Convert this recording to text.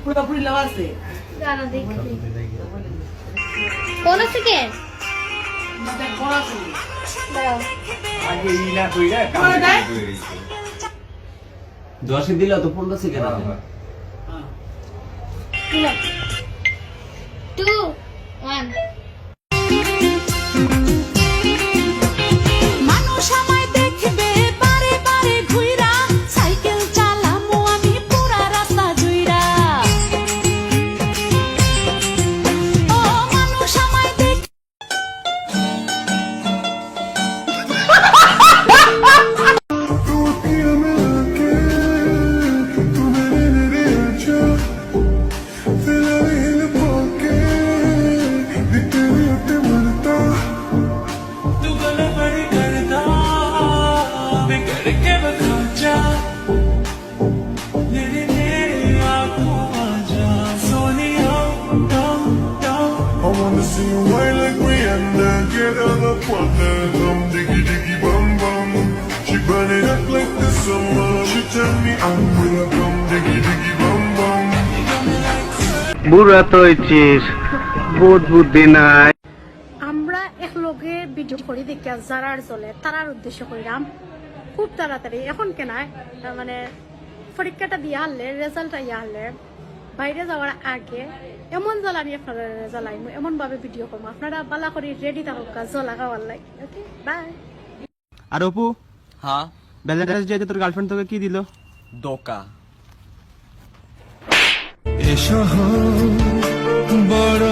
পুরোপুরি লাভ আছে দাঁড়া দেখি কোন সেকেন্ড দাঁড়াও আগে ইলা কইরা কাম করে দিছে 10 দিলে তো 15 সেকেন্ড হবে কিলো 2 1 মানুষ আমায় দেখবে বারে বারে ঘুইরা সাইকেল চালামু আমি পুরা রাস্তা জুইরা ও মানুষ আমায় দেখ I wanna see you whine like Rihanna. Get on the partner, diggy diggy bum bum. She burn it up like the summer. She tell me I'm welcome, diggy diggy bum bum. বুড়া তো হইছিস বোধ বুদ্ধি নাই আমরা এক লগে video করি দেখিয়া যারার চলে তারার উদ্দেশ্য করিলাম খুব তাড়াতাড়ি এখন কেনায় মানে পরীক্ষাটা দিয়ে আনলে রেজাল্টটা ইয়ে আনলে বাইরে যাওয়ার আগে এমন জ্বালানি আপনারা জ্বালাইমু এমন ভাবে ভিডিও করবো আপনারা বালা করে রেডি থাকুক জ্বলা খাওয়ার লাগে ওকে বাই আর অপু হ্যাঁ ভ্যালেন্টাইন্স ডে তোর গার্লফ্রেন্ড তোকে কি দিল দোকা এ শহর বড়